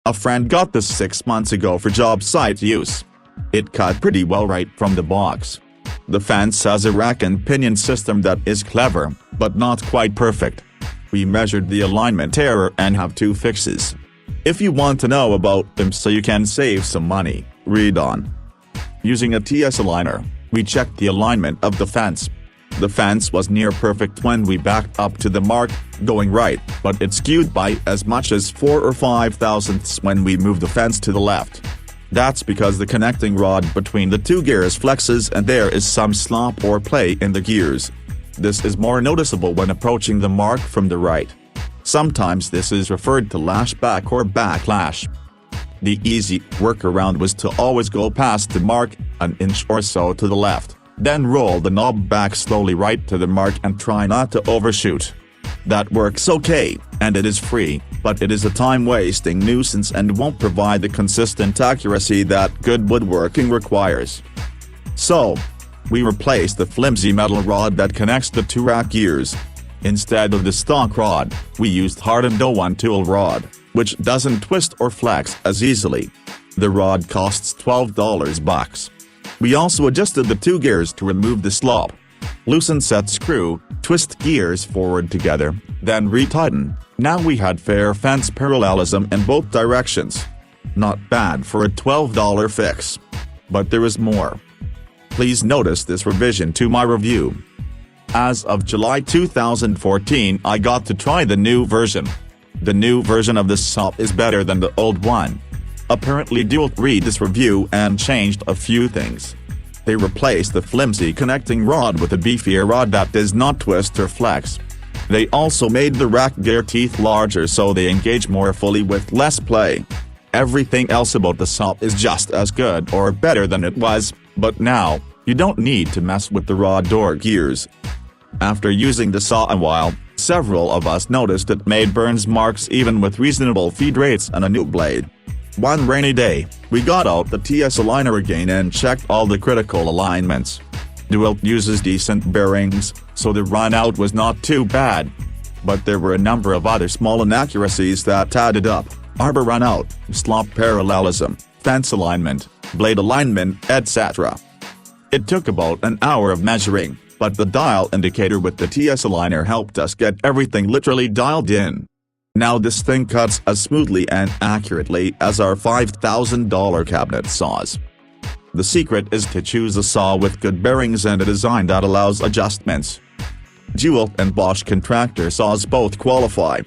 A friend got this 6 months ago for job site use. It cut pretty well right from the box. The fence has a rack and pinion system that is clever, but not quite perfect. We measured the alignment error and have 2 fixes. If you want to know about them so you can save some money, read on. Using a TS aligner, we checked the alignment of the fence. The fence was near perfect when we backed up to the mark, going right, but it skewed by as much as 4 or 5 thousandths when we moved the fence to the left. That's because the connecting rod between the 2 gears flexes and there is some slop or play in the gears. This is more noticeable when approaching the mark from the right. Sometimes this is referred to lashback or backlash. The easy workaround was to always go past the mark, an inch or so to the left, then roll the knob back slowly right to the mark and try not to overshoot. That works okay, and it is free, but it is a time-wasting nuisance and won't provide the consistent accuracy that good woodworking requires. So, we replaced the flimsy metal rod that connects the 2 rack gears. Instead of the stock rod, we used hardened DW1 tool rod, which doesn't twist or flex as easily. The rod costs $12 bucks. We also adjusted the 2 gears to remove the slop. Loosen set screw, twist gears forward together, then retighten. Now we had fair fence parallelism in both directions. Not bad for a $12 fix. But there is more. Please notice this revision to my review. As of July 2014 I got to try the new version. The new version of this Slop is better than the old one. Apparently DEWALT read this review and changed a few things. They replaced the flimsy connecting rod with a beefier rod that does not twist or flex. They also made the rack gear teeth larger so they engage more fully with less play. Everything else about the Slop is just as good or better than it was, but now, you don't need to mess with the rod or gears. After using the saw a while, several of us noticed it made burns marks even with reasonable feed rates and a new blade. One rainy day, we got out the TS aligner again and checked all the critical alignments. DEWALT uses decent bearings, so the run out was not too bad. But there were a number of other small inaccuracies that added up: arbor run out, slop parallelism, fence alignment, blade alignment, etc. It took about an hour of measuring, but the dial indicator with the TS aligner helped us get everything literally dialed in. Now this thing cuts as smoothly and accurately as our $5,000 cabinet saws. The secret is to choose a saw with good bearings and a design that allows adjustments. DEWALT and Bosch contractor saws both qualify.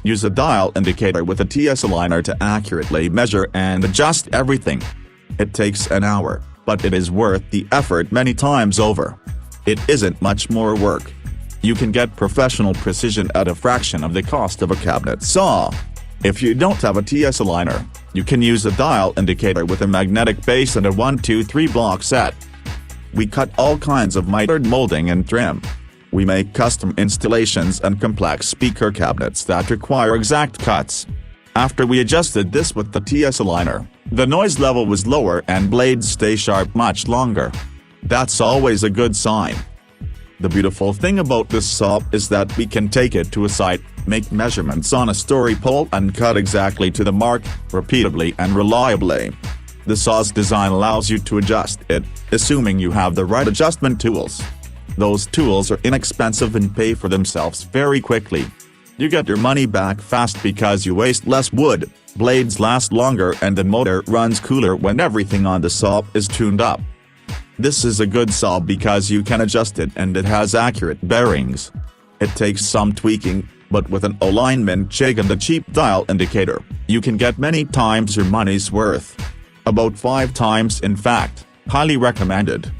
Use a dial indicator with a TS aligner to accurately measure and adjust everything. It takes an hour, but it is worth the effort many times over. It isn't much more work. You can get professional precision at a fraction of the cost of a cabinet saw. If you don't have a TS aligner, you can use a dial indicator with a magnetic base and a 1-2-3 block set. We cut all kinds of mitered molding and trim. We make custom installations and complex speaker cabinets that require exact cuts. After we adjusted this with the TS aligner, the noise level was lower and blades stay sharp much longer. That's always a good sign. The beautiful thing about this saw is that we can take it to a site, make measurements on a story pole and cut exactly to the mark, repeatably and reliably. The saw's design allows you to adjust it, assuming you have the right adjustment tools. Those tools are inexpensive and pay for themselves very quickly. You get your money back fast because you waste less wood, blades last longer and the motor runs cooler when everything on the saw is tuned up. This is a good saw because you can adjust it and it has accurate bearings. It takes some tweaking, but with an alignment check and a cheap dial indicator, you can get many times your money's worth. About 5 times in fact. Highly recommended.